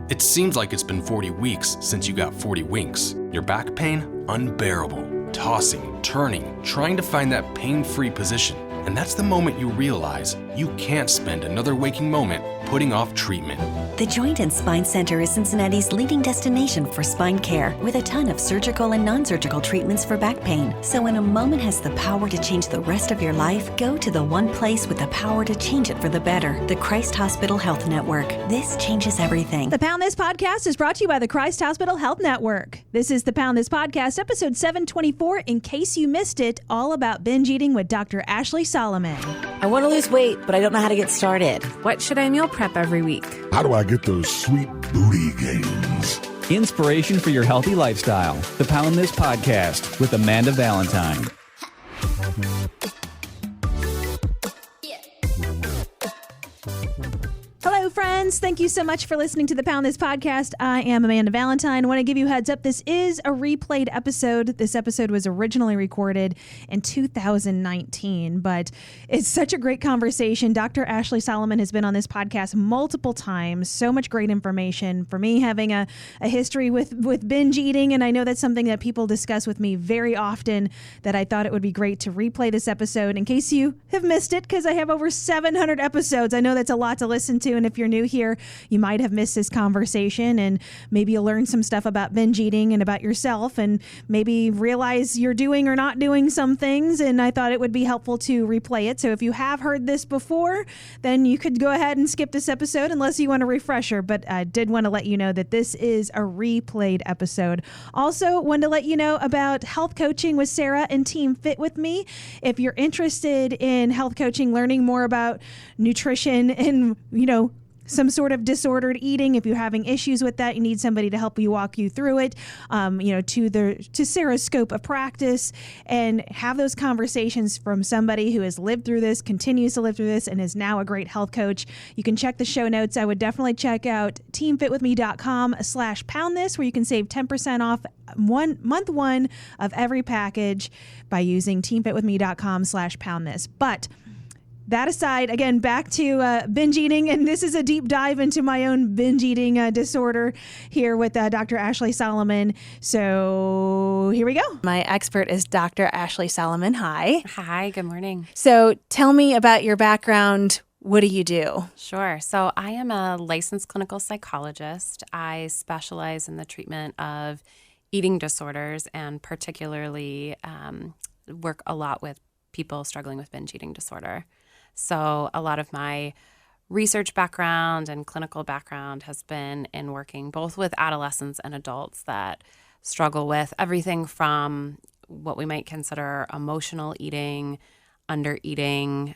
It seems like it's been 40 weeks since you got 40 winks. Your back pain? Unbearable. Tossing, turning, trying to find that pain-free position. And that's the moment you realize you can't spend another waking moment putting off treatment. The Joint and Spine Center is Cincinnati's leading destination for spine care, with a ton of surgical and non-surgical treatments for back pain. So when a moment has the power to change the rest of your life, go to the one place with the power to change it for the better, the Christ Hospital Health Network. This changes everything. The Pound This Podcast is brought to you by the Christ Hospital Health Network. This is the Pound This Podcast, episode 724, in case you missed it, all about binge eating with Dr. Ashley Solomon. I want to lose weight, but I don't know how to get started. What should I meal prep every week? How do I get those sweet booty gains? Inspiration for your healthy lifestyle. The Pound This Podcast with Amanda Valentine. Hello, friends. Thank you so much for listening to the Pound This Podcast. I am Amanda Valentine. I want to give you a heads up. This is a replayed episode. This episode was originally recorded in 2019, but it's such a great conversation. Dr. Ashley Solomon has been on this podcast multiple times. So much great information. For me, having a history with binge eating, and I know that's something that people discuss with me very often, that I thought it would be great to replay this episode in case you have missed it, because I have over 700 episodes. I know that's a lot to listen to, and if you're new here, you might have missed this conversation, and maybe you'll learn some stuff about binge eating and about yourself, and maybe realize you're doing or not doing some things, and I thought it would be helpful to replay it. So if you have heard this before, then you could go ahead and skip this episode unless you want a refresher, but I did want to let you know that this is a replayed episode. Also, wanted to let you know about health coaching with Sarah and Team Fit With Me. If you're interested in health coaching, learning more about nutrition and, some sort of disordered eating, if you're having issues with that, you need somebody to help you walk you through it, to Sarah's scope of practice, and have those conversations from somebody who has lived through this, continues to live through this, and is now a great health coach. You can check the show notes. I would definitely check out teamfitwithme.com/poundthis, where you can save 10% off month one of every package by using teamfitwithme.com/poundthis. But that aside, again, back to binge eating, and this is a deep dive into my own binge eating disorder here with Dr. Ashley Solomon. So here we go. My expert is Dr. Ashley Solomon. Hi. Hi, good morning. So tell me about your background. What do you do? Sure. So I am a licensed clinical psychologist. I specialize in the treatment of eating disorders, and particularly work a lot with people struggling with binge eating disorder. So a lot of my research background and clinical background has been in working both with adolescents and adults that struggle with everything from what we might consider emotional eating, under eating,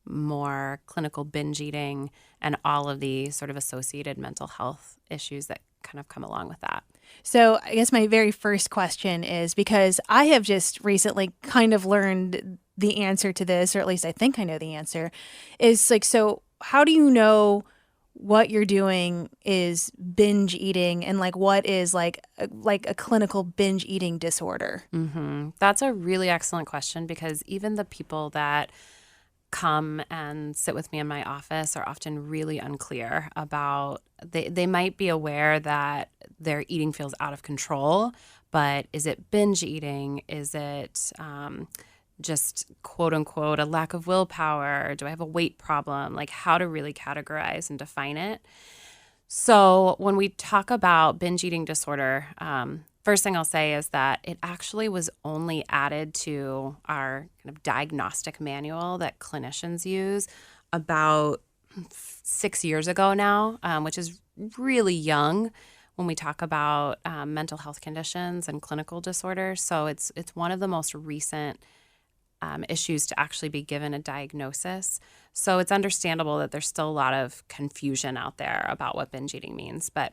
more clinical binge eating, and all of the sort of associated mental health issues that kind of come along with that. So I guess my very first question is, because I have just recently kind of learned the answer to this, or at least I think I know the answer, is like, so how do you know what you're doing is binge eating, and like what is like a clinical binge eating disorder? Mm-hmm. That's a really excellent question, because even the people that come and sit with me in my office are often really unclear about, they might be aware that their eating feels out of control, but is it binge eating? Is it just quote unquote a lack of willpower? Do I have a weight problem? Like, how to really categorize and define it. So when we talk about binge eating disorder, first thing I'll say is that it actually was only added to our kind of diagnostic manual that clinicians use about 6 years ago now, which is really young when we talk about mental health conditions and clinical disorders. So it's one of the most recent issues to actually be given a diagnosis. So it's understandable that there's still a lot of confusion out there about what binge eating means. But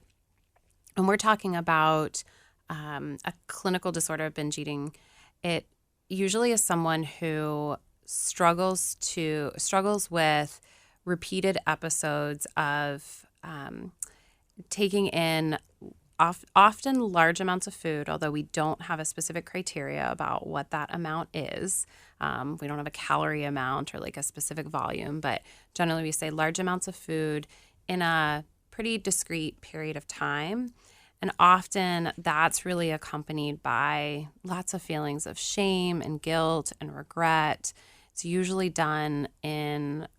when we're talking about a clinical disorder of binge eating, it usually is someone who struggles with repeated episodes of taking in often large amounts of food, although we don't have a specific criteria about what that amount is. We don't have a calorie amount or like a specific volume, but generally we say large amounts of food in a pretty discrete period of time. And often that's really accompanied by lots of feelings of shame and guilt and regret. It's usually done in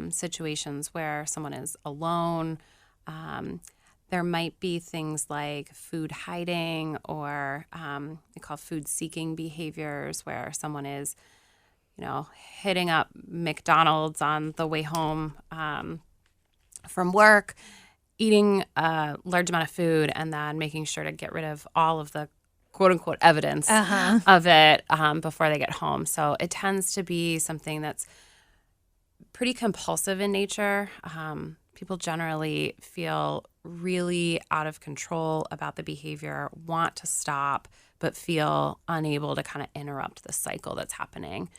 situations where someone is alone. There might be things like food hiding or we call food seeking behaviors, where someone is, hitting up McDonald's on the way home from work, eating a large amount of food, and then making sure to get rid of all of the quote unquote evidence of it before they get home. So it tends to be something that's pretty compulsive in nature. People generally feel really out of control about the behavior, want to stop, but feel unable to kind of interrupt the cycle that's happening.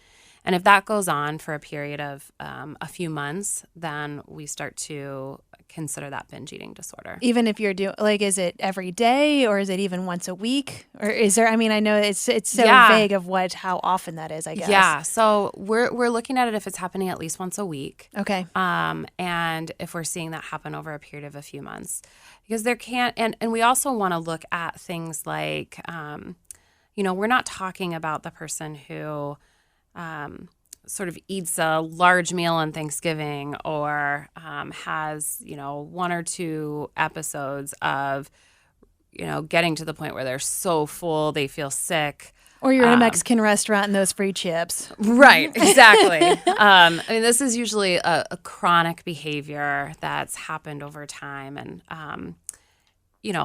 And if that goes on for a period of a few months, then we start to consider that binge eating disorder. Even if you're doing, is it every day, or is it even once a week? Or is there, I know it's so vague of how often that is, I guess. Yeah. So we're looking at it if it's happening at least once a week. Okay. And if we're seeing that happen over a period of a few months, because there can't, and we also want to look at things like, we're not talking about the person who, sort of eats a large meal on Thanksgiving or has, one or two episodes of, getting to the point where they're so full they feel sick. Or you're in a Mexican restaurant and those free chips. Right, exactly. This is usually a chronic behavior that's happened over time. And,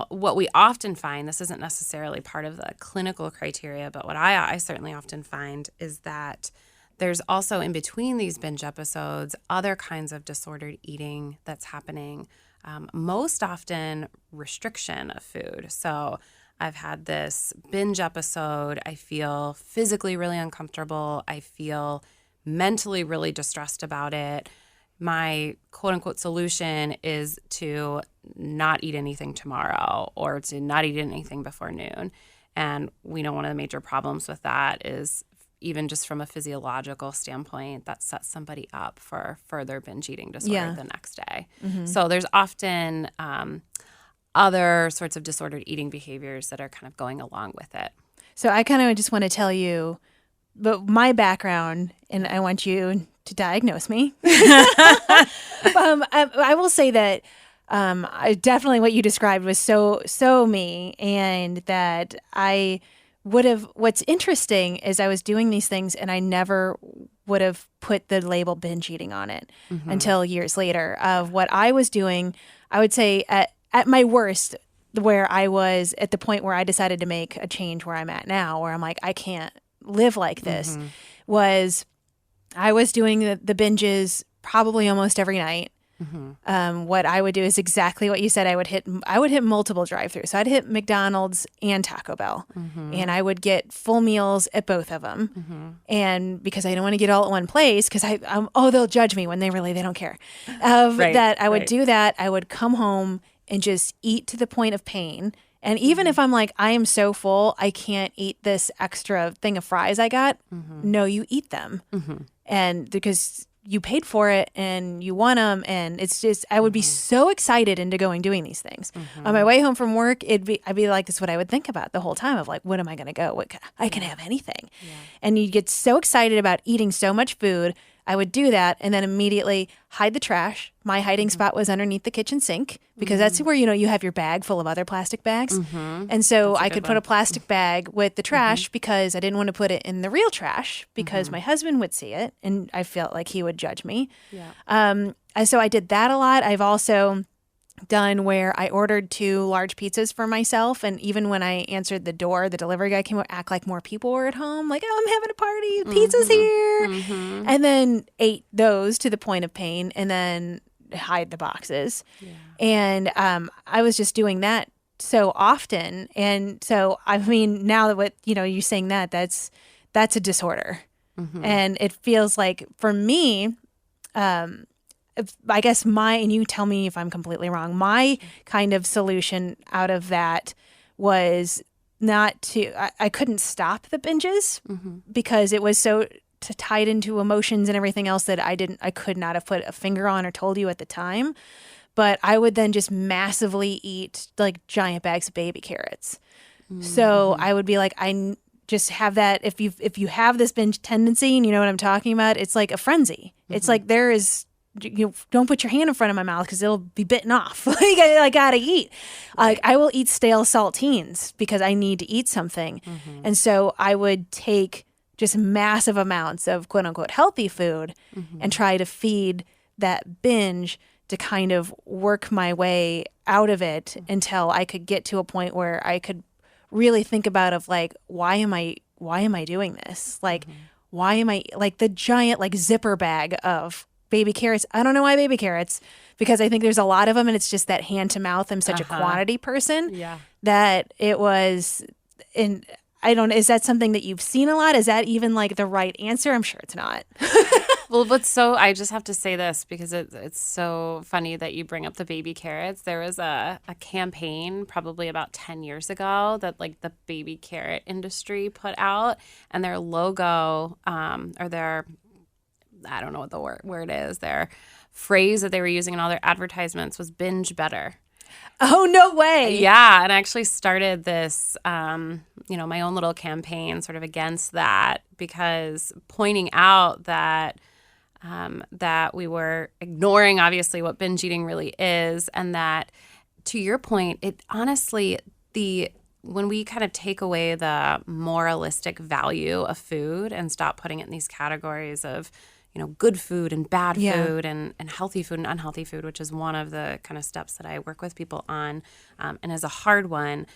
what we often find, this isn't necessarily part of the clinical criteria, but what I certainly often find is that there's also in between these binge episodes other kinds of disordered eating that's happening, most often restriction of food. So I've had this binge episode. I feel physically really uncomfortable. I feel mentally really distressed about it. My quote unquote solution is to not eat anything tomorrow or to not eat anything before noon. And we know one of the major problems with that is even just from a physiological standpoint, that sets somebody up for further binge eating disorder the next day. Mm-hmm. So there's often other sorts of disordered eating behaviors that are kind of going along with it. So I kind of just want to tell you, but my background, and I want you to diagnose me. I will say that definitely what you described was so me, and that I would have. What's interesting is I was doing these things, and I never would have put the label binge eating on it until years later. Of what I was doing, I would say at my worst, where I was at the point where I decided to make a change where I'm at now, where I'm like, I can't live like this, was I was doing the binges probably almost every night. What I would do is exactly what you said. I would hit multiple drive-throughs. So I'd hit McDonald's and Taco Bell, and I would get full meals at both of them. And because I don't want to get all at one place, because they'll judge me when they don't care. That I would do that. I would come home and just eat to the point of pain. And even if I'm like, I am so full, I can't eat this extra thing of fries I got. No, you eat them. And because you paid for it and you want them. And it's just, I would be so excited into doing these things. On my way home from work, I'd be like, this is what I would think about the whole time of like, what am I going to go? I can have anything. And you get so excited about eating so much food. I would do that and then immediately hide the trash. My hiding spot was underneath the kitchen sink because that's where, you have your bag full of other plastic bags. And so I could put a plastic bag with the trash because I didn't want to put it in the real trash because my husband would see it and I felt like he would judge me. And so I did that a lot. I've also done where I ordered 2 large pizzas for myself, and even when I answered the door, the delivery guy came out, act like more people were at home, like, oh, I'm having a party, pizza's here, and then ate those to the point of pain, and then hide the boxes. And I was just doing that so often, and so now that what you saying that's a disorder, and it feels like for me. I guess and you tell me if I'm completely wrong, my kind of solution out of that was not to, I couldn't stop the binges because it was so tied into emotions and everything else that I could not have put a finger on or told you at the time. but I would then just massively eat like giant bags of baby carrots. So I would be like, just have that. If you have this binge tendency and you know what I'm talking about, it's like a frenzy. It's like you don't put your hand in front of my mouth because it'll be bitten off. Like I gotta eat. Like I will eat stale saltines because I need to eat something. And so I would take just massive amounts of quote unquote healthy food and try to feed that binge to kind of work my way out of it until I could get to a point where I could really think about of like, why am I doing this? Like, why am I like the giant like zipper bag of baby carrots? I don't know why baby carrots, because I think there's a lot of them and it's just that hand to mouth. I'm such a quantity person that it was in. I don't. Is that something that you've seen a lot? Is that even like the right answer? I'm sure it's not. Well, I just have to say this because it's so funny that you bring up the baby carrots. There was a campaign probably about 10 years ago that like the baby carrot industry put out, and their logo or their, I don't know what the word is, their phrase that they were using in all their advertisements was binge better. Oh, no way. Yeah. And I actually started this, my own little campaign sort of against that, because pointing out that we were ignoring obviously what binge eating really is. And that, to your point, it honestly, when we kind of take away the moralistic value of food and stop putting it in these categories of, good food and bad food and healthy food and unhealthy food, which is one of the kind of steps that I work with people on, and is a hard one.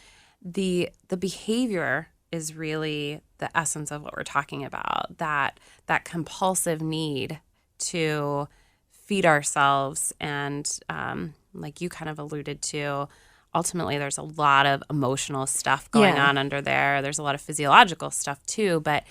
The behavior is really the essence of what we're talking about, that compulsive need to feed ourselves. And like you kind of alluded to, ultimately there's a lot of emotional stuff going on under there. There's a lot of physiological stuff too, but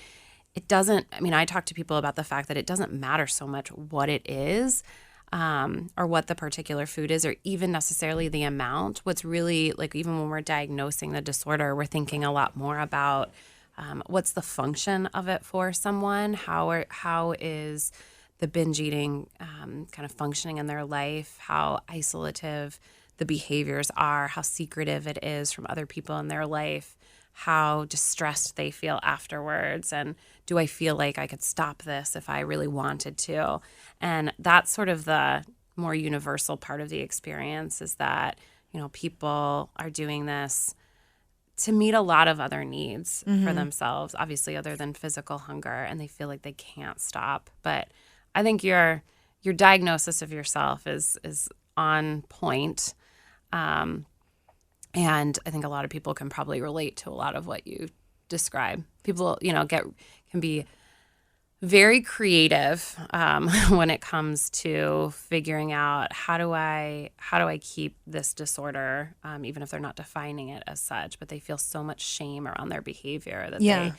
it doesn't, I talk to people about the fact that it doesn't matter so much what it is, or what the particular food is, or even necessarily the amount. What's really, like, even when we're diagnosing the disorder, we're thinking a lot more about what's the function of it for someone, how is the binge eating kind of functioning in their life, how isolative the behaviors are, how secretive it is from other people in their life, how distressed they feel afterwards, and do I feel like I could stop this if I really wanted to? And that's sort of the more universal part of the experience, is that, people are doing this to meet a lot of other needs for themselves, obviously other than physical hunger, and they feel like they can't stop. But I think your diagnosis of yourself is on point. And I think a lot of people can probably relate to a lot of what you describe. People, can be very creative when it comes to figuring out how do I keep this disorder, even if they're not defining it as such, but they feel so much shame around their behavior that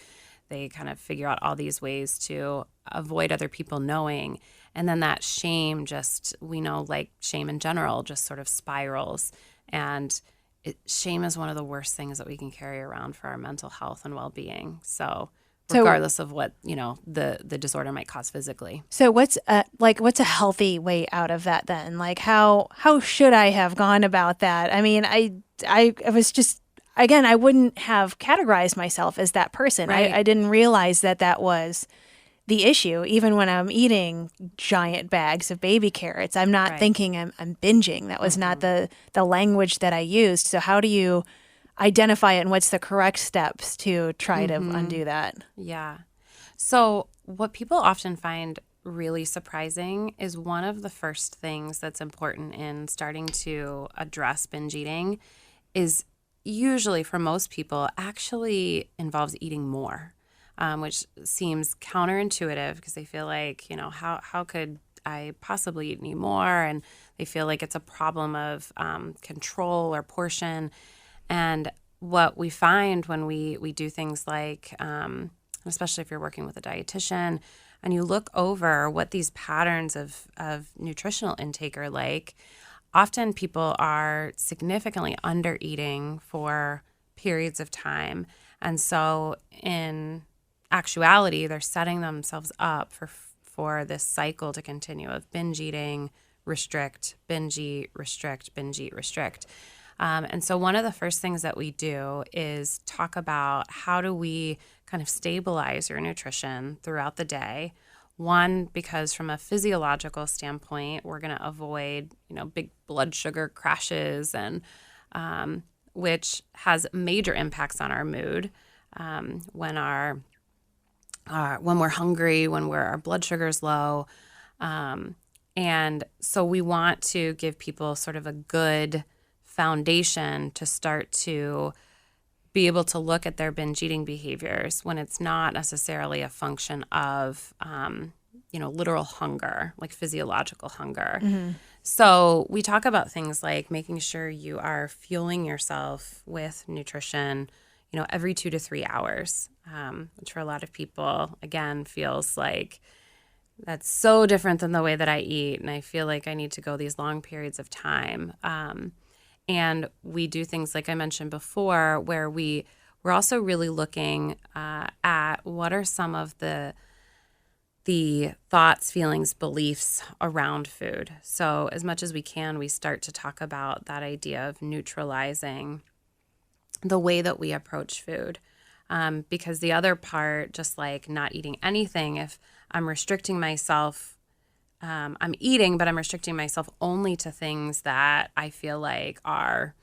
they kind of figure out all these ways to avoid other people knowing. And then that shame we know, like shame in general, just sort of spirals. And shame is one of the worst things that we can carry around for our mental health and well-being. So regardless of what, the disorder might cause physically. So what's a healthy way out of that then? Like how should I have gone about that? I was just, again, I wouldn't have categorized myself as that person. Right. I didn't realize that was the issue. Even when I'm eating giant bags of baby carrots, I'm not thinking I'm binging. That was not the language that I used. So how do you identify it, and what's the correct steps to try to undo that? Yeah. So what people often find really surprising is one of the first things that's important in starting to address binge eating is usually, for most people, actually involves eating more. Which seems counterintuitive because they feel like, how could I possibly eat any more? And they feel like it's a problem of control or portion. And what we find when we do things like, especially if you're working with a dietitian, and you look over what these patterns of nutritional intake are like, often people are significantly under eating for periods of time. And so in actuality, they're setting themselves up for this cycle to continue of binge eating, restrict, binge eat, restrict, binge eat, restrict. And so one of the first things that we do is talk about how do we kind of stabilize your nutrition throughout the day. One, because from a physiological standpoint, we're going to avoid, big blood sugar crashes, and which has major impacts on our mood when we're hungry, when our blood sugar is low. And so we want to give people sort of a good foundation to start to be able to look at their binge eating behaviors when it's not necessarily a function of, literal hunger, like physiological hunger. Mm-hmm. So we talk about things like making sure you are fueling yourself with nutrition, every 2 to 3 hours, which for a lot of people, again, feels like that's so different than the way that I eat. And I feel like I need to go these long periods of time. And we do things like I mentioned before, where we're also really looking at what are some of the thoughts, feelings, beliefs around food. So as much as we can, we start to talk about that idea of neutralizing the way that we approach food. Because the other part, just like not eating anything, if I'm restricting myself, I'm eating, but I'm restricting myself only to things that I feel like are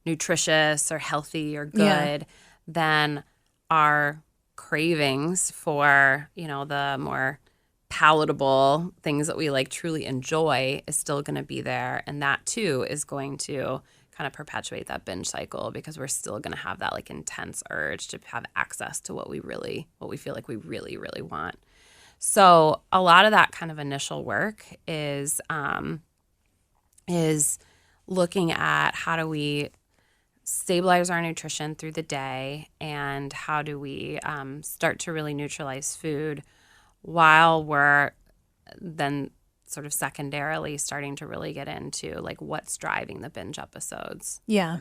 nutritious or healthy or good, then our cravings for, the more palatable things that we like truly enjoy is still going to be there. And that too is going to kind of perpetuate that binge cycle, because we're still going to have that like intense urge to have access to what we feel like we really, really want. So a lot of that kind of initial work is looking at how do we stabilize our nutrition through the day, and how do we start to really neutralize food while we're then sort of secondarily starting to really get into like what's driving the binge episodes. Yeah.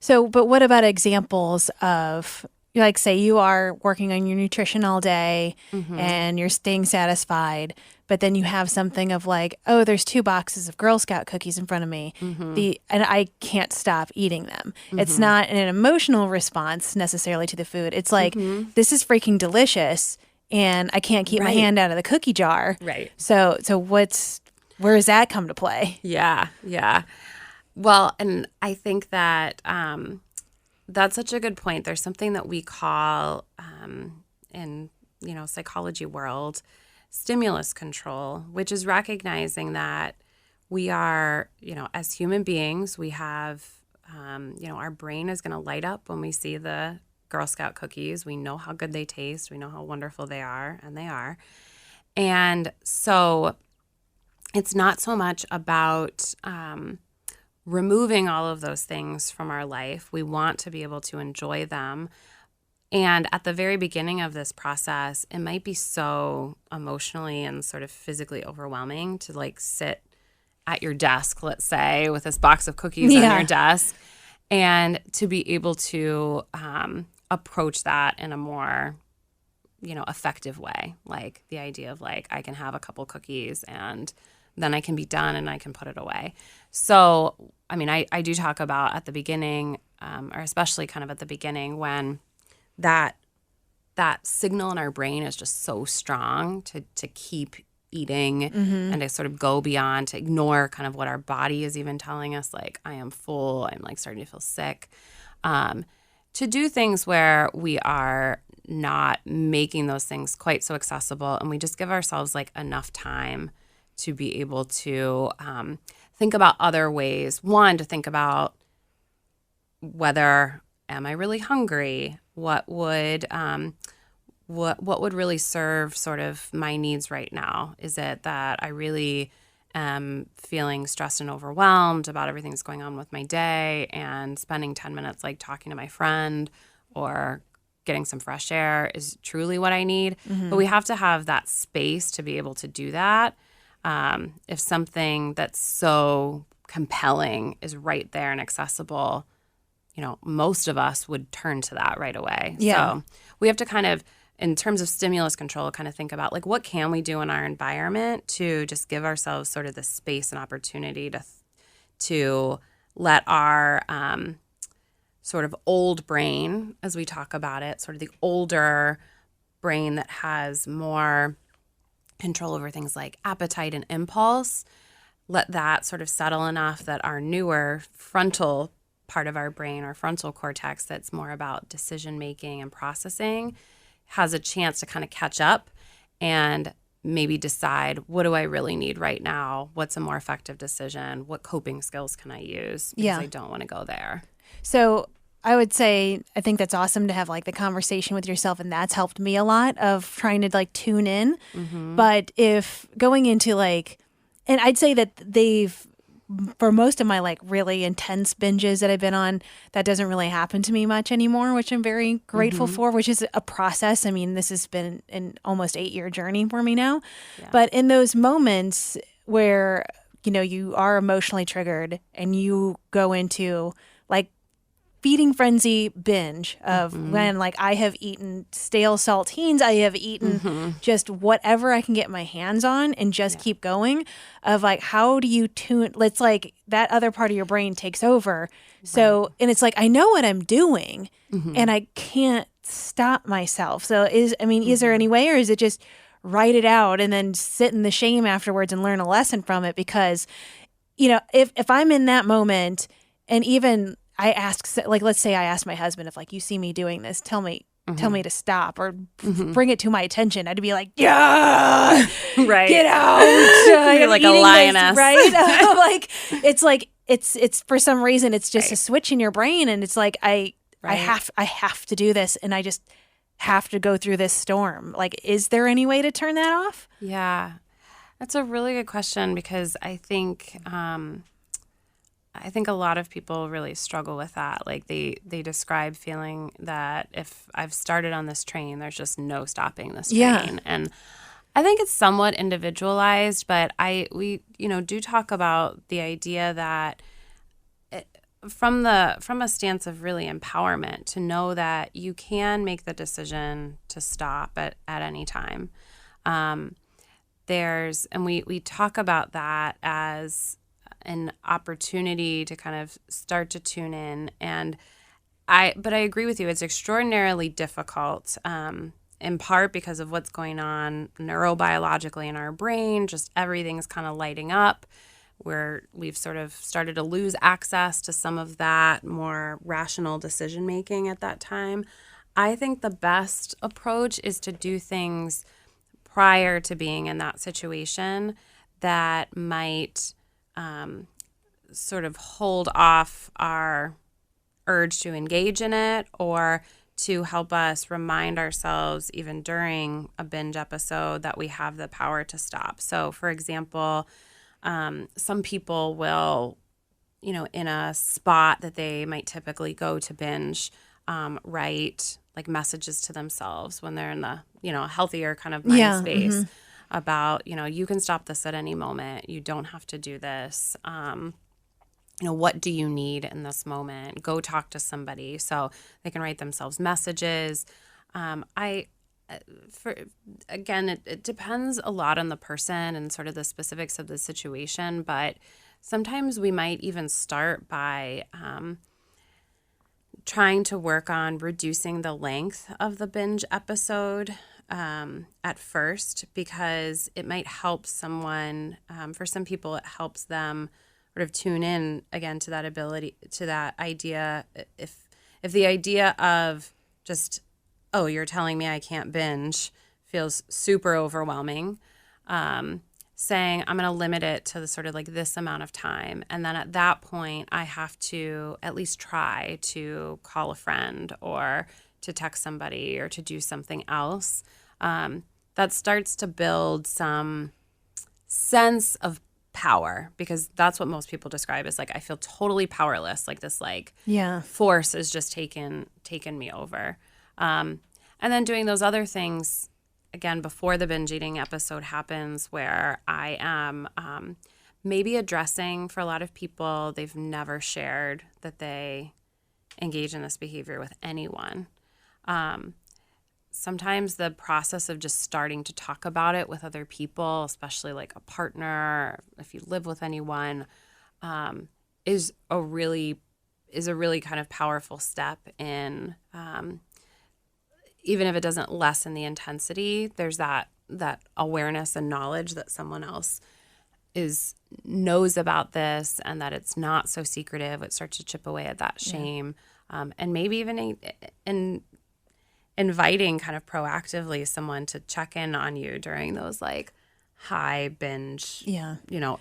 So, but what about examples of, like, say you are working on your nutrition all day and you're staying satisfied, but then you have something of like, oh, there's 2 boxes of Girl Scout cookies in front of me, and I can't stop eating them. It's not an emotional response necessarily to the food. It's like, this is freaking delicious, and I can't keep my hand out of the cookie jar. Right. So where does that come to play? Yeah. Well, and I think that that's such a good point. There's something that we call in psychology world stimulus control, which is recognizing that we are, as human beings, we have, our brain is going to light up when we see the Girl Scout cookies. We know how good they taste. We know how wonderful they are, and they are. And so it's not so much about removing all of those things from our life. We want to be able to enjoy them. And at the very beginning of this process, it might be so emotionally and sort of physically overwhelming to like sit at your desk, let's say, with this box of cookies on your desk, and to be able to approach that in a more, effective way. Like the idea of like, I can have a couple cookies and then I can be done and I can put it away. So, I mean, I do talk about at the beginning, or especially kind of at the beginning, when that signal in our brain is just so strong to keep eating and to sort of go beyond, to ignore kind of what our body is even telling us, like, I am full, I'm like starting to feel sick. To do things where we are not making those things quite so accessible, and we just give ourselves like enough time to be able to think about other ways. One, to think about whether, am I really hungry? What would really serve sort of my needs right now? Is it that I really am feeling stressed and overwhelmed about everything that's going on with my day, and spending 10 minutes like talking to my friend or getting some fresh air is truly what I need? But we have to have that space to be able to do that. If something that's so compelling is right there and accessible, most of us would turn to that right away. Yeah. So we have to kind of in terms of stimulus control, kind of think about like what can we do in our environment to just give ourselves sort of the space and opportunity to let our sort of old brain, as we talk about it, sort of the older brain that has more control over things like appetite and impulse, let that sort of settle enough that our newer frontal part of our brain, our frontal cortex that's more about decision making and processing, has a chance to kind of catch up and maybe decide, what do I really need right now? What's a more effective decision? What coping skills can I use? Because I don't want to go there. So I would say I think that's awesome to have like the conversation with yourself, and that's helped me a lot of trying to like tune in. But if going into like, and I'd say that for most of my like really intense binges that I've been on, that doesn't really happen to me much anymore, which I'm very grateful for, which is a process. I mean, this has been an almost 8-year journey for me now. Yeah. But in those moments where, you know, you are emotionally triggered and you go into like feeding frenzy binge of when like I have eaten stale saltines, I have eaten just whatever I can get my hands on and just keep going, of like, how do you tune? It's like that other part of your brain takes over. So, and it's like, I know what I'm doing and I can't stop myself. So is there any way, or is it just write it out and then sit in the shame afterwards and learn a lesson from it? Because, you know, if I'm in that moment, and even I ask, like, let's say I asked my husband, if like, you see me doing this, tell me to stop or bring it to my attention. I'd be like, yeah, get out. You're like a lioness, right? It's for some reason, it's just a switch in your brain. And it's like, I have to do this. And I just have to go through this storm. Like, is there any way to turn that off? Yeah, that's a really good question, because I think a lot of people really struggle with that. Like they describe feeling that if I've started on this train, there's just no stopping this train. Yeah. And I think it's somewhat individualized, but we do talk about the idea that from a stance of really empowerment, to know that you can make the decision to stop at any time. We talk about that as an opportunity to kind of start to tune in. But I agree with you. It's extraordinarily difficult, in part because of what's going on neurobiologically in our brain. Just everything's kind of lighting up, where we've sort of started to lose access to some of that more rational decision making at that time. I think the best approach is to do things prior to being in that situation that might sort of hold off our urge to engage in it, or to help us remind ourselves, even during a binge episode, that we have the power to stop. So, for example, some people will, in a spot that they might typically go to binge, write like messages to themselves when they're in the, healthier kind of mind space. About, you can stop this at any moment. You don't have to do this. What do you need in this moment? Go talk to somebody. So they can write themselves messages. It depends a lot on the person and sort of the specifics of the situation. But sometimes we might even start by trying to work on reducing the length of the binge episode at first, because it might help someone. For some people, it helps them sort of tune in again to that ability, to that idea. If the idea of just, oh, you're telling me I can't binge feels super overwhelming, saying I'm going to limit it to the sort of like this amount of time. And then at that point, I have to at least try to call a friend or to text somebody or to do something else. That starts to build some sense of power, because that's what most people describe as like, I feel totally powerless. Like this, force is just taken me over. And then doing those other things again before the binge eating episode happens, where I am maybe addressing, for a lot of people, they've never shared that they engage in this behavior with anyone. sometimes the process of just starting to talk about it with other people, especially like a partner, if you live with anyone, is a really kind of powerful step in, even if it doesn't lessen the intensity, there's that awareness and knowledge that someone else knows about this and that it's not so secretive. It starts to chip away at that shame. And maybe even inviting kind of proactively someone to check in on you during those like high binge,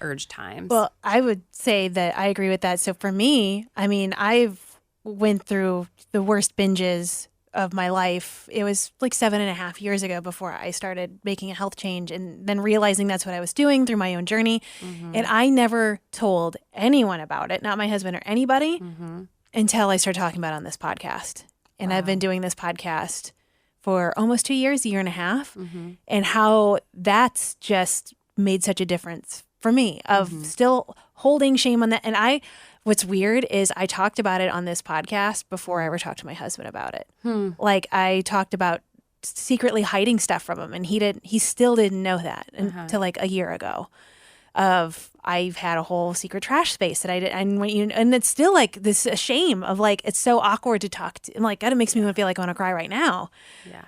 urge times. Well, I would say that I agree with that. So for me, I mean, I've went through the worst binges of my life. It was like 7.5 years ago before I started making a health change and then realizing that's what I was doing through my own journey. And I never told anyone about it, not my husband or anybody, until I started talking about it on this podcast. And I've been doing this podcast for almost 2 years, 1.5 years, and how that's just made such a difference for me of still holding shame on that. And what's weird is I talked about it on this podcast before I ever talked to my husband about it. Like I talked about secretly hiding stuff from him, and he still didn't know that until like a year ago. I've had a whole secret trash space that I did, and it's still like this shame of like it's so awkward to talk to. And like God, it makes me feel like I want to cry right now,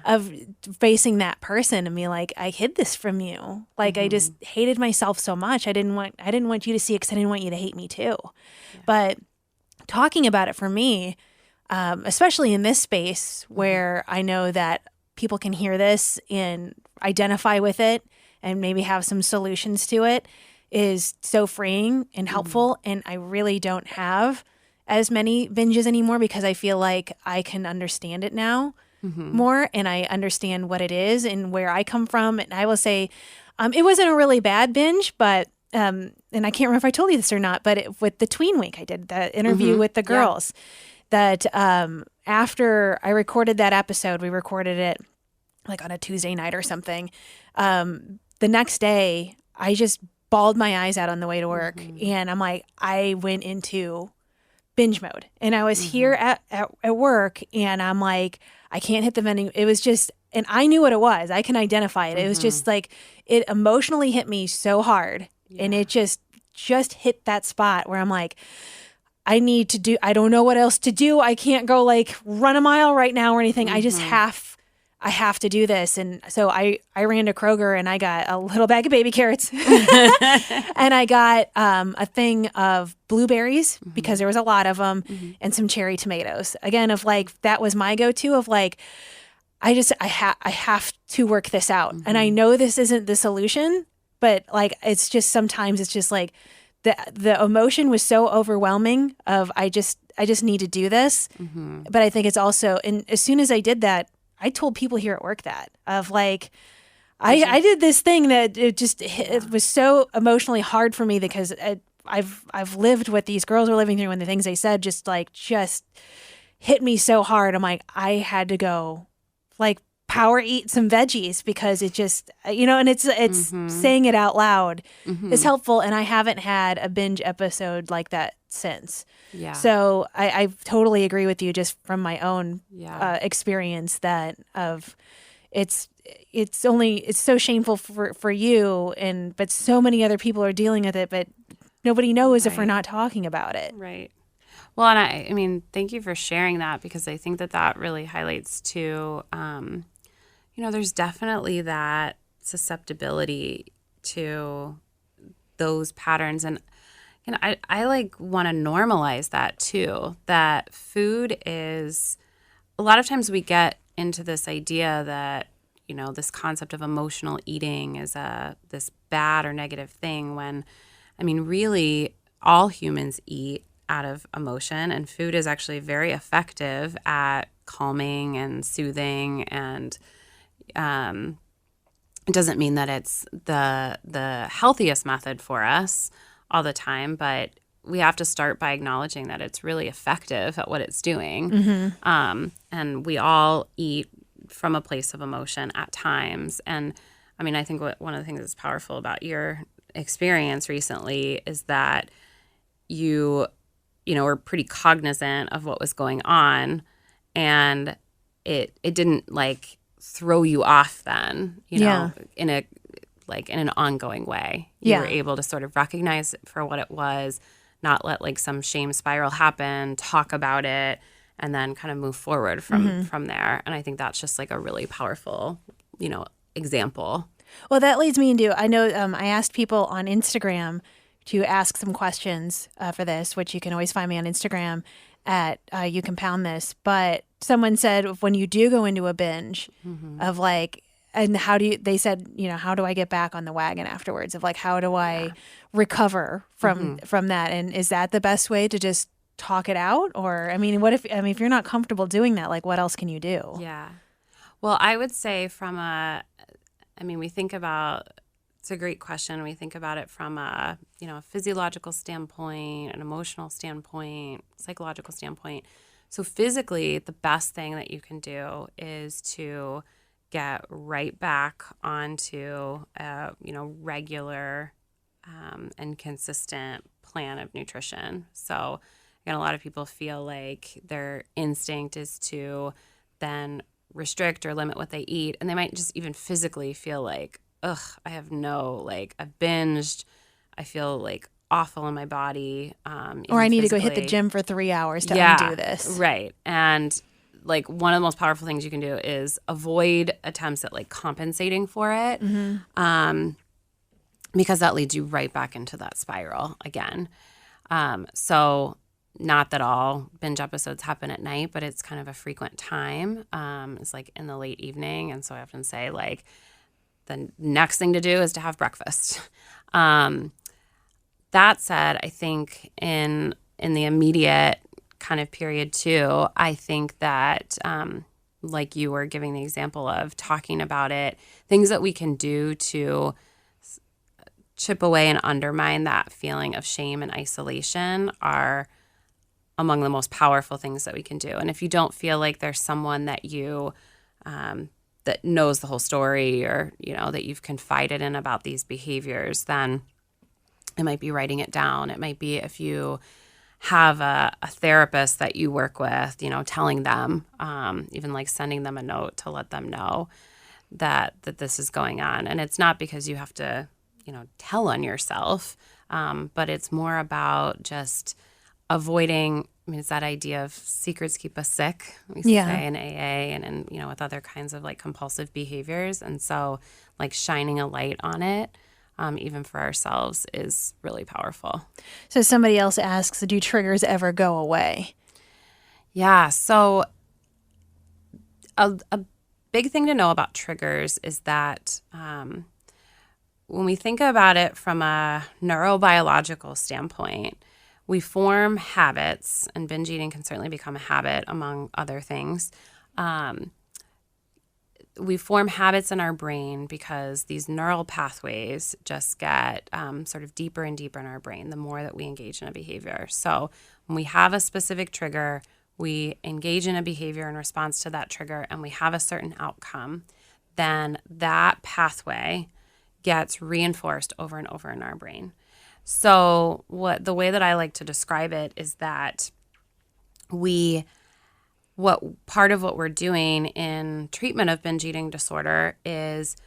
of facing that person and be like, I hid this from you. Like I just hated myself so much. I didn't want you to see it because I didn't want you to hate me too. But talking about it for me, especially in this space where I know that people can hear this and identify with it and maybe have some solutions to it, is so freeing and helpful. And I really don't have as many binges anymore because I feel like I can understand it now more, and I understand what it is and where I come from. And I will say it wasn't a really bad binge, but and I can't remember if I told you this or not, but with the tween week, I did the interview with the girls that after I recorded that episode, we recorded it like on a Tuesday night or something. The next day, I just bawled my eyes out on the way to work. And I'm like, I went into binge mode. And I was here at work, and I'm like, I can't hit the vending. It was just, and I knew what it was. I can identify it. It was just like, it emotionally hit me so hard. And it just hit that spot where I'm like, I don't know what else to do. I can't go like run a mile right now or anything. I just have to do this. And so I ran to Kroger and I got a little bag of baby carrots and I got a thing of blueberries because there was a lot of them and some cherry tomatoes. Again, of like, that was my go-to of like, I have to work this out. And I know this isn't the solution, but like, it's just, sometimes it's just like the emotion was so overwhelming of, I just need to do this. But I think it's also, and as soon as I did that, I told people here at work that of like, I did this thing that it was so emotionally hard for me because I've lived what these girls were living through, and the things they said just hit me so hard. I'm like, I had to go like power eat some veggies because it just, and it's saying it out loud is helpful. And I haven't had a binge episode like that since. Yeah. So I totally agree with you just from my own experience that of it's so shameful for you, but so many other people are dealing with it, but nobody knows if we're not talking about it. Right. Well, and I mean, thank you for sharing that, because I think that really highlights too, there's definitely that susceptibility to those patterns. And I like want to normalize that too, that food is, a lot of times we get into this idea that, this concept of emotional eating is this bad or negative thing, when, I mean, really all humans eat out of emotion, and food is actually very effective at calming and soothing. And it doesn't mean that it's the healthiest method for us all the time, but we have to start by acknowledging that it's really effective at what it's doing. And we all eat from a place of emotion at times. And I mean, I think one of the things that's powerful about your experience recently is that you were pretty cognizant of what was going on, and it didn't like throw you off then, you know, Yeah. in an ongoing way. Yeah. You were able to sort of recognize it for what it was, not let like some shame spiral happen, talk about it, and then kind of move forward from there. And I think that's just like a really powerful, you know, example. Well, that leads me into, I know I asked people on Instagram to ask some questions for this, which you can always find me on Instagram at You Can Pound This. But someone said when you do go into a binge of like, and they said, you know, how do I get back on the wagon afterwards? Of like, how do I recover from that? And is that the best way to just talk it out? Or, I mean, if you're not comfortable doing that, like what else can you do? Yeah. Well, I would say we think about, it's a great question. We think about it from a, you know, a physiological standpoint, an emotional standpoint, psychological standpoint. So physically, the best thing that you can do is to get right back onto a, you know, regular and consistent plan of nutrition. So again, a lot of people feel like their instinct is to then restrict or limit what they eat, and they might just even physically feel like, ugh, I've binged, I feel like awful in my body, or I need to go hit the gym for 3 hours to undo this. Right. And like one of the most powerful things you can do is avoid attempts at like compensating for it, because that leads you right back into that spiral again. So not that all binge episodes happen at night, but it's kind of a frequent time. It's like in the late evening. And so I often say like the next thing to do is to have breakfast. That said, I think in the immediate kind of period too, I think that like you were giving the example of talking about it, things that we can do to chip away and undermine that feeling of shame and isolation are among the most powerful things that we can do. And if you don't feel like there's someone that you that knows the whole story, or you know that you've confided in about these behaviors, then it might be writing it down. It might be if you have a therapist that you work with, you know, telling them, even like sending them a note to let them know that this is going on. And it's not because you have to, you know, tell on yourself, but it's more about just avoiding. I mean, it's that idea of secrets keep us sick, we say in AA and in, you know, with other kinds of like compulsive behaviors. And so like shining a light on it, even for ourselves, is really powerful. So somebody else asks, do triggers ever go away? Yeah. So a big thing to know about triggers is that when we think about it from a neurobiological standpoint, we form habits, and binge eating can certainly become a habit among other things. We form habits in our brain because these neural pathways just get sort of deeper and deeper in our brain the more that we engage in a behavior. So when we have a specific trigger, we engage in a behavior in response to that trigger, and we have a certain outcome, then that pathway gets reinforced over and over in our brain. So the way that I like to describe it is that part of what we're doing in treatment of binge eating disorder is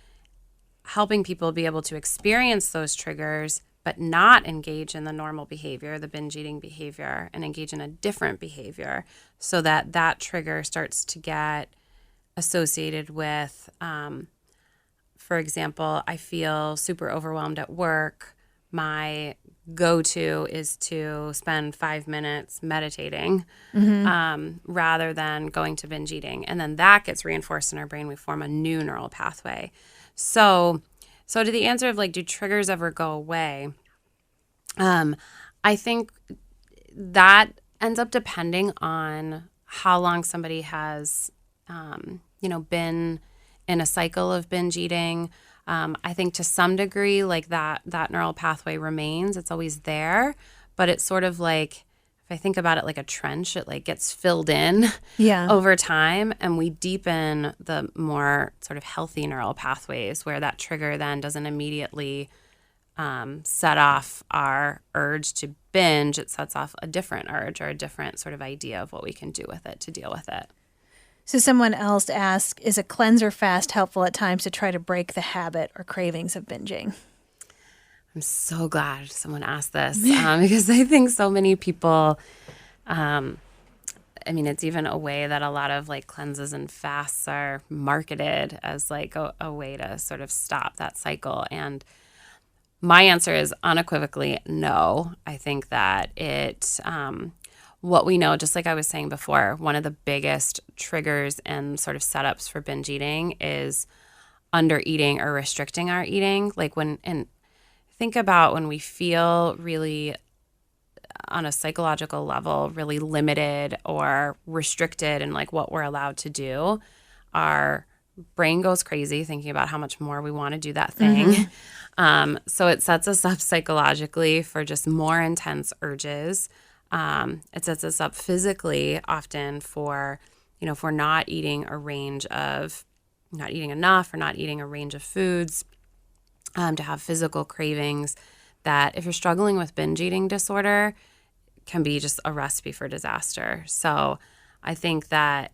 helping people be able to experience those triggers but not engage in the normal behavior, the binge eating behavior, and engage in a different behavior, so that that trigger starts to get associated with, for example, I feel super overwhelmed at work. My go-to is to spend 5 minutes meditating rather than going to binge eating. And then that gets reinforced in our brain. We form a new neural pathway. So to the answer of like, do triggers ever go away? I think that ends up depending on how long somebody has, been in a cycle of binge eating. I think to some degree, like that neural pathway remains. It's always there, but it's sort of like, if I think about it like a trench, it like gets filled in over time, and we deepen the more sort of healthy neural pathways where that trigger then doesn't immediately set off our urge to binge. It sets off a different urge or a different sort of idea of what we can do with it to deal with it. So someone else asked, is a cleanser fast helpful at times to try to break the habit or cravings of binging? I'm so glad someone asked this because I think so many people, it's even a way that a lot of like cleanses and fasts are marketed as like a way to sort of stop that cycle. And my answer is unequivocally no. I think that what we know, just like I was saying before, one of the biggest triggers and sort of setups for binge eating is under eating or restricting our eating. And think about when we feel really on a psychological level, really limited or restricted in like what we're allowed to do, our brain goes crazy thinking about how much more we want to do that thing. So it sets us up psychologically for just more intense urges. It sets us up physically often for, if we're not eating enough or not eating a range of foods, to have physical cravings that if you're struggling with binge eating disorder can be just a recipe for disaster. So I think that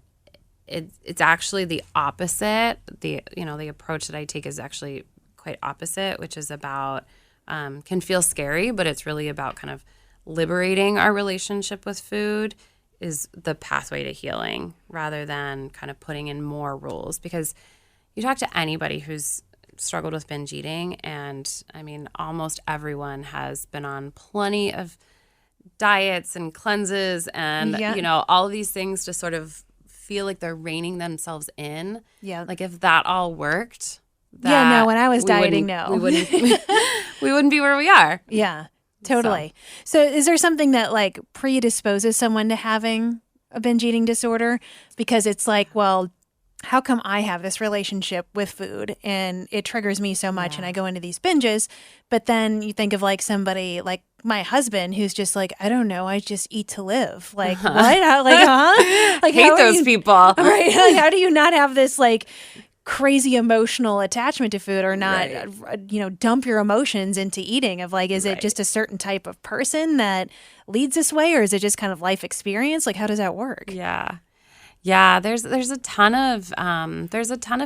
it's actually the opposite. The approach that I take is actually quite opposite, which is about, can feel scary, but it's really about kind of liberating our relationship with food is the pathway to healing rather than kind of putting in more rules. Because you talk to anybody who's struggled with binge eating, and almost everyone has been on plenty of diets and cleanses and, all of these things to sort of feel like they're reining themselves in. Yeah. Like if that all worked. When I was dieting, we wouldn't be where we are. Yeah. Totally. So is there something that like predisposes someone to having a binge eating disorder? Because it's like, well, how come I have this relationship with food and it triggers me so much and I go into these binges? But then you think of like somebody like my husband who's just like, I don't know, I just eat to live. Like, what? Like, hate those people. Right? Like, how do you not have this like crazy emotional attachment to food or not, dump your emotions into eating of like, is it just a certain type of person that leads this way or is it just kind of life experience? Like, how does that work? Yeah. There's a ton of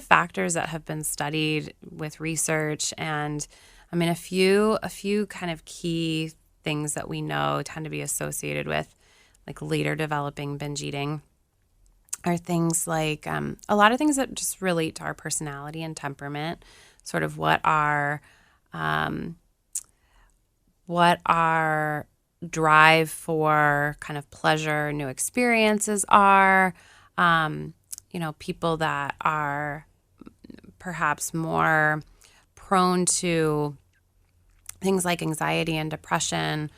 factors that have been studied with research, and a few kind of key things that we know tend to be associated with like later developing binge eating are things like a lot of things that just relate to our personality and temperament, sort of what our drive for kind of pleasure, new experiences are. People that are perhaps more prone to things like anxiety and depression,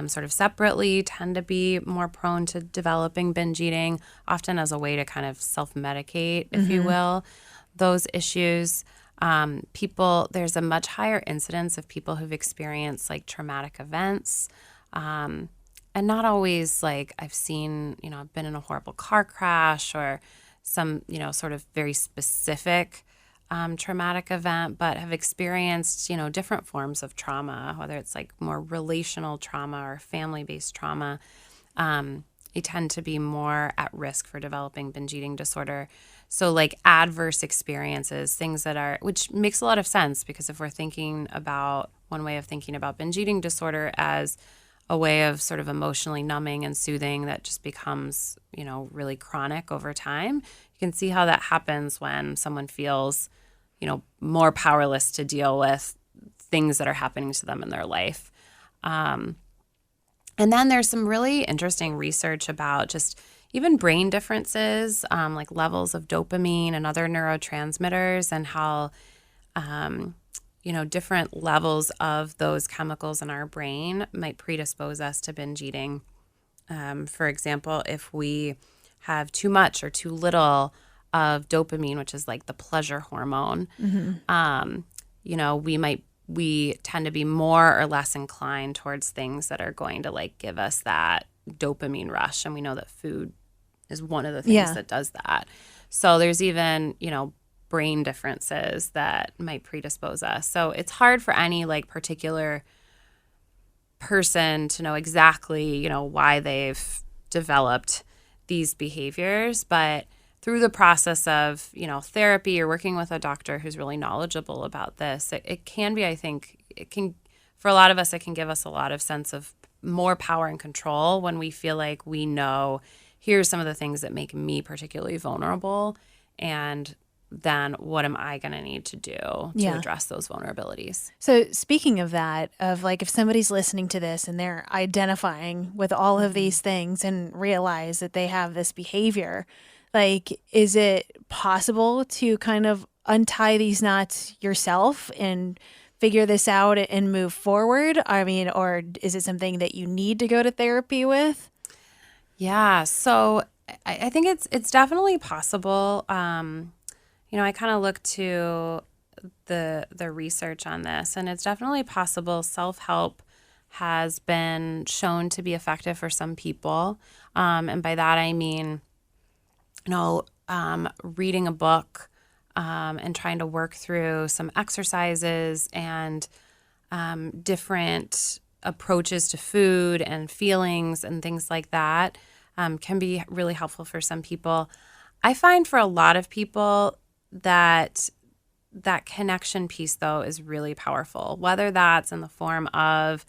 sort of separately tend to be more prone to developing binge eating, often as a way to kind of self-medicate, if you will, those issues. There's a much higher incidence of people who've experienced like traumatic events, and not always like I've seen, I've been in a horrible car crash or some, sort of very specific traumatic event, but have experienced, different forms of trauma, whether it's like more relational trauma or family-based trauma. They tend to be more at risk for developing binge eating disorder. So like adverse experiences, things which makes a lot of sense because if we're thinking about one way of thinking about binge eating disorder as a way of sort of emotionally numbing and soothing that just becomes, really chronic over time. You can see how that happens when someone feels, more powerless to deal with things that are happening to them in their life. And then there's some really interesting research about just even brain differences, like levels of dopamine and other neurotransmitters and how, different levels of those chemicals in our brain might predispose us to binge eating. For example, if we have too much or too little of dopamine, which is like the pleasure hormone, we tend to be more or less inclined towards things that are going to like give us that dopamine rush. And we know that food is one of the things that does that. So there's even, brain differences that might predispose us. So it's hard for any like particular person to know exactly, why they've developed these behaviors. But through the process of, therapy or working with a doctor who's really knowledgeable about this, it can be, I think, for a lot of us, it can give us a lot of sense of more power and control when we feel like we know, here's some of the things that make me particularly vulnerable, and then what am I going to need to do to address those vulnerabilities? So speaking of that, of like if somebody's listening to this and they're identifying with all of these things and realize that they have this behavior, like, is it possible to kind of untie these knots yourself and figure this out and move forward? I mean, or is it something that you need to go to therapy with? Yeah, so I think it's definitely possible. I kind of look to the research on this, and it's definitely possible. Self-help has been shown to be effective for some people, and by that I mean, reading a book and trying to work through some exercises and different approaches to food and feelings and things like that can be really helpful for some people. I find for a lot of people that connection piece, though, is really powerful, whether that's in the form of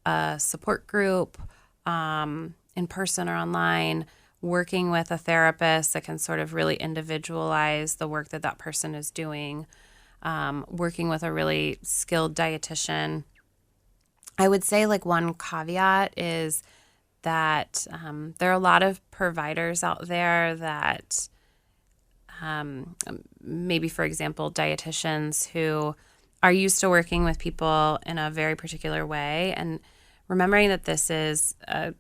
a support group, in person or online, working with a therapist that can sort of really individualize the work that person is doing, working with a really skilled dietitian. I would say like one caveat is that there are a lot of providers out there that maybe, for example, dietitians who are used to working with people in a very particular way, and remembering that this is a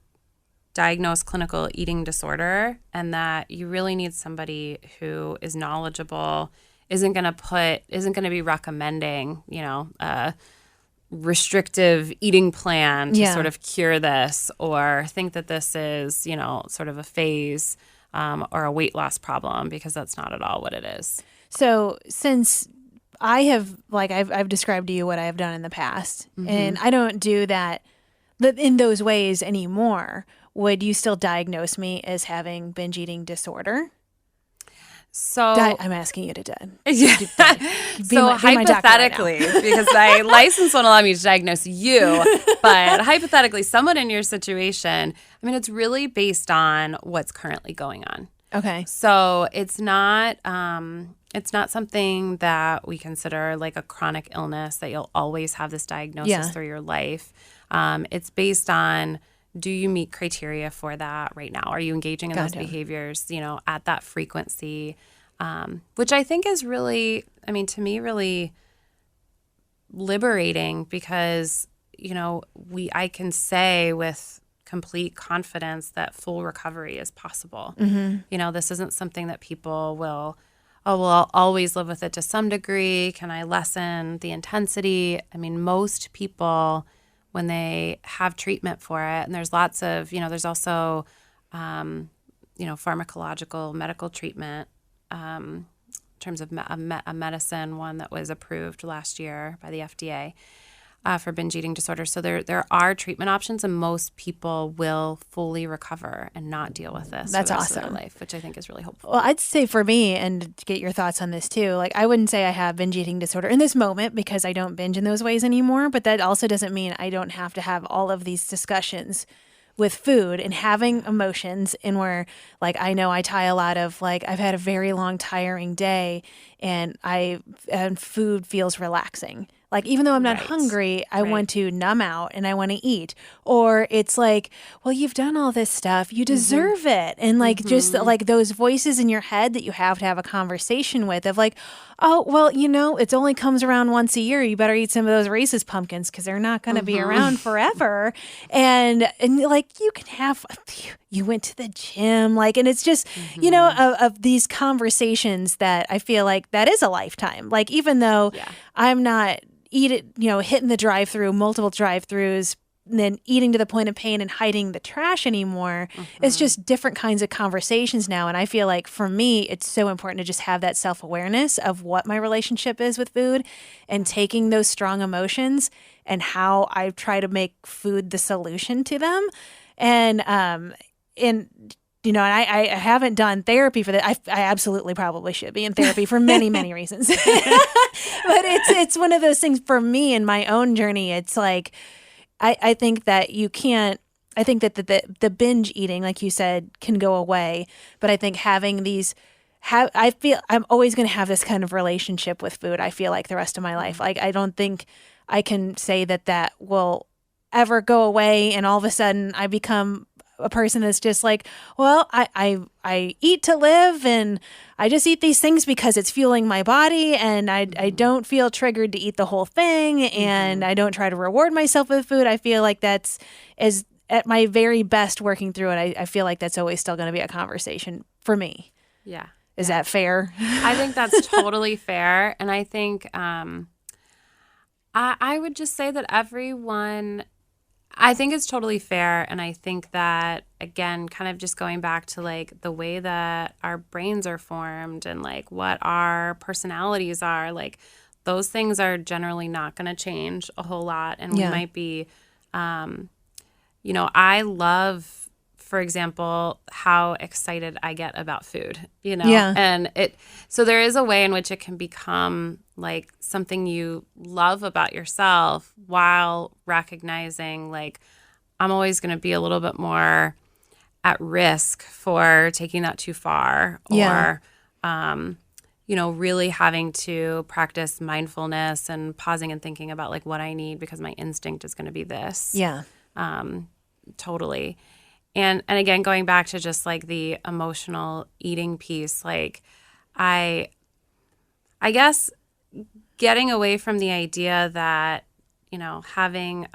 diagnosed clinical eating disorder and that you really need somebody who is knowledgeable, isn't going to be recommending, a restrictive eating plan to sort of cure this, or think that this is, sort of a phase or a weight loss problem, because that's not at all what it is. So since I have, I've described to you what I have done in the past, and I don't do that in those ways anymore, would you still diagnose me as having binge eating disorder? So I'm asking you to do. Yeah. So hypothetically, because my license won't allow me to diagnose you, but hypothetically, someone in your situation, I mean, it's really based on what's currently going on. Okay. So it's not something that we consider like a chronic illness that you'll always have this diagnosis through your life. It's based on, do you meet criteria for that right now? Are you engaging in those behaviors, at that frequency? Which I think is really, to me, really liberating, because, I can say with complete confidence that full recovery is possible. This isn't something that people will, I'll always live with it to some degree. Can I lessen the intensity? Most people, when they have treatment for it, and there's lots of, there's also, pharmacological medical treatment in terms of a medicine, one that was approved last year by the FDA for binge eating disorder. So there are treatment options, and most people will fully recover and not deal with this. That's for the rest of awesome. their life, which I think is really hopeful. Well, I'd say for me, and to get your thoughts on this too, I wouldn't say I have binge eating disorder in this moment because I don't binge in those ways anymore, but that also doesn't mean I don't have to have all of these discussions with food and having emotions, and where I know I tie a lot of I've had a very long tiring day and food feels relaxing. Even though I'm not hungry, I want to numb out and I want to eat. Or it's well, you've done all this stuff, you deserve it. And just those voices in your head that you have to have a conversation with of oh, well, it only comes around once a year. You better eat some of those Reese's pumpkins because they're not going to be around forever. And you can have, you went to the gym, and it's just, of these conversations that I feel that is a lifetime. Even though I'm not hitting the drive-through, multiple drive-throughs, and then eating to the point of pain and hiding the trash anymore. It's just different kinds of conversations now. And I feel for me, it's so important to just have that self-awareness of what my relationship is with food and taking those strong emotions and how I try to make food the solution to them. And and I haven't done therapy for that. I absolutely probably should be in therapy for many, many reasons. But it's one of those things for me in my own journey. It's like, I think that you can't, I think that the binge eating, like you said, can go away. But I think having these, I feel I'm always going to have this kind of relationship with food. I feel like the rest of my life. Like, I don't think I can say that will ever go away. And all of a sudden I become a person that's just like, well, I eat to live, and I just eat these things because it's fueling my body, and I don't feel triggered to eat the whole thing, and I don't try to reward myself with food. I feel like that's as at my very best working through it. I feel like that's always still going to be a conversation for me. Yeah. Is that fair? I think that's totally fair. And I think I would just say that I think it's totally fair. And I think that, again, kind of just going back to like the way that our brains are formed and like what our personalities are, like those things are generally not going to change a whole lot. And we might be, I love, for example, how excited I get about food, and so there is a way in which it can become like something you love about yourself while recognizing like I'm always going to be a little bit more at risk for taking that too far or, really having to practice mindfulness and pausing and thinking about like what I need because my instinct is going to be this. Yeah. Totally. And again, going back to just like the emotional eating piece, like I guess getting away from the idea that, having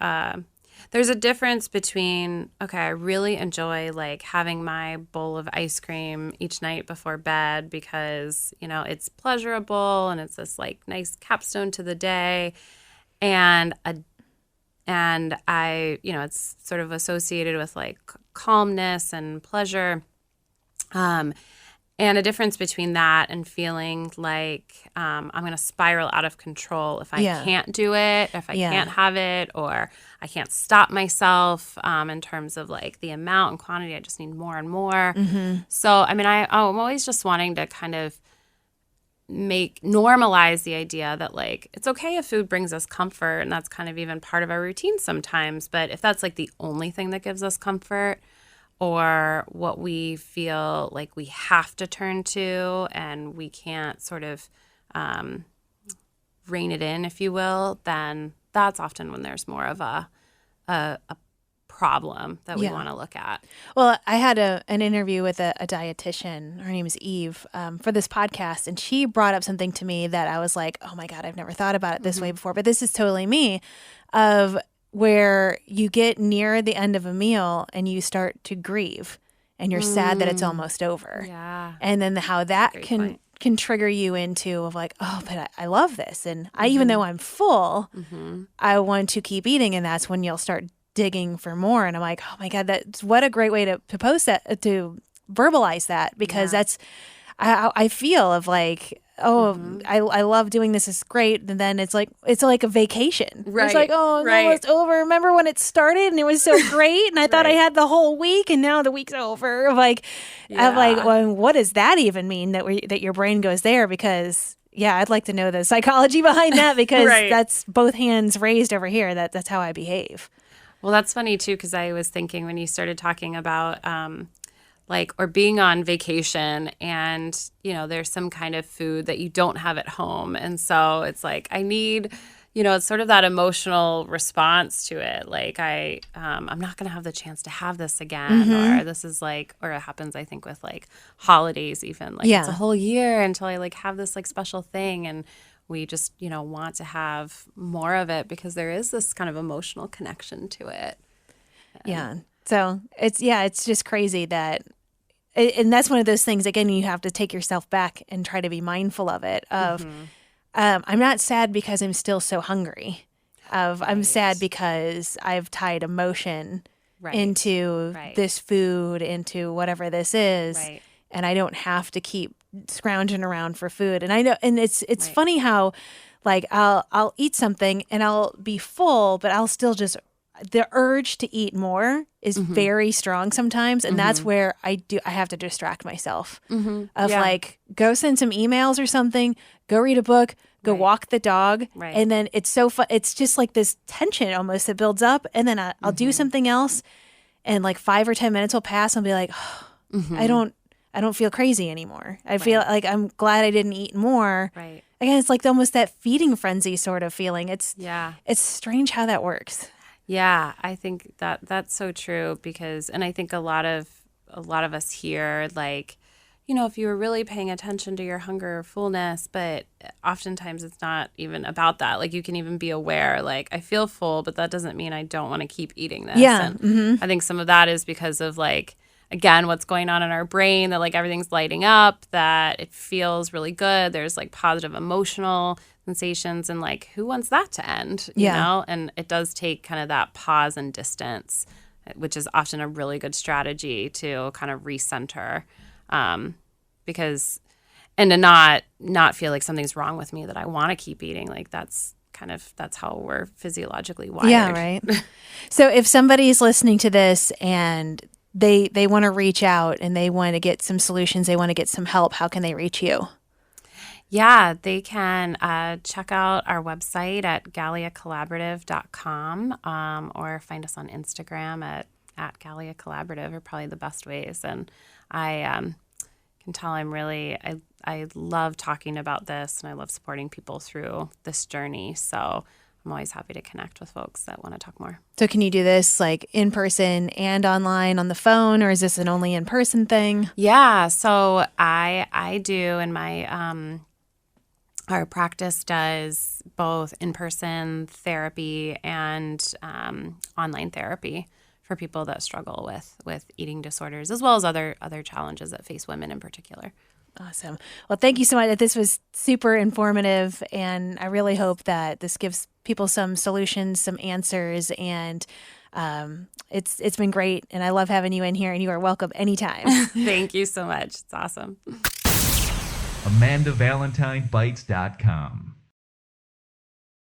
there's a difference between, okay, I really enjoy like having my bowl of ice cream each night before bed because, it's pleasurable and it's this like nice capstone to the day. And I, it's sort of associated with like calmness and pleasure. And a difference between that and feeling like I'm going to spiral out of control if I can't do it, if I can't have it, or I can't stop myself in terms of like the amount and quantity. I just need more and more. Mm-hmm. So, I mean, I'm always just wanting to kind of normalize the idea that like it's okay if food brings us comfort, and that's kind of even part of our routine sometimes. But if that's like the only thing that gives us comfort, or what we feel like we have to turn to and we can't sort of rein it in, if you will, then that's often when there's more of a problem that we want to look at. Well, I had an interview with a dietitian. Her name is Eve for this podcast, and she brought up something to me that I was like, oh my God, I've never thought about it this way before, but this is totally me, of where you get near the end of a meal and you start to grieve and you're sad that it's almost over. Yeah. And then how that can trigger you into of like, oh, but I love this. And even though I'm full, I want to keep eating. And that's when you'll start digging for more. And I'm like, oh my God, that's what a great way to post that, to verbalize that, because that's, I feel of like, I love doing this. It's great. And then it's like a vacation. Right. It's like, oh, now it's over. Remember when it started and it was so great and I thought I had the whole week and now the week's over. I'm like, well, what does that even mean that your brain goes there? Because I'd like to know the psychology behind that, because that's both hands raised over here. That's how I behave. Well, that's funny too, because I was thinking when you started talking about or being on vacation and, there's some kind of food that you don't have at home. And so it's like, I need, it's sort of that emotional response to it. Like I'm not going to have the chance to have this again, or this is like, or it happens, I think, with like holidays even. Like it's a whole year until I like have this like special thing. And we just, want to have more of it because there is this kind of emotional connection to it. So it's just crazy that, and that's one of those things, again, you have to take yourself back and try to be mindful of it, of I'm not sad because I'm still so hungry, I'm sad because I've tied emotion into this food, into whatever this is, and I don't have to keep scrounging around for food. And I know, and it's funny how like I'll eat something and I'll be full, but I'll still just the urge to eat more is very strong sometimes. And that's where I have to distract myself like, go send some emails or something, go read a book, go walk the dog. Right. And then it's so fun. It's just like this tension almost that builds up. And then I'll do something else. And like 5 or 10 minutes will pass and I'll be like, I don't feel crazy anymore. I feel like I'm glad I didn't eat more. Right. Again, it's like almost that feeding frenzy sort of feeling. It's strange how that works. Yeah, I think that's so true because, and I think a lot of us here, like, you know, if you were really paying attention to your hunger or fullness, but oftentimes it's not even about that. Like, you can even be aware, like, I feel full, but that doesn't mean I don't want to keep eating this. Yeah. And I think some of that is because of, like, again, what's going on in our brain, that like everything's lighting up, that it feels really good. There's like positive emotional sensations, and like, who wants that to end, you know? And it does take kind of that pause and distance, which is often a really good strategy to kind of recenter, because, and to not feel like something's wrong with me, that I want to keep eating. Like that's how we're physiologically wired. Yeah, right. So if somebody's listening to this and they want to reach out and they want to get some solutions, they want to get some help, how can they reach you? Yeah, they can check out our website at GalliaCollaborative.com, or find us on Instagram at Gallia Collaborative are probably the best ways. And I can tell I love talking about this, and I love supporting people through this journey. So I'm always happy to connect with folks that want to talk more. So can you do this like in person and online on the phone, or is this an only in person thing? Yeah, so I do, and my our practice does both in-person therapy and online therapy for people that struggle with eating disorders, as well as other challenges that face women in particular. Awesome. Well, thank you so much. This was super informative, and I really hope that this gives people some solutions, some answers, and it's been great. And I love having you in here, and you are welcome anytime. Thank you so much. It's awesome. AmandaValentineBites.com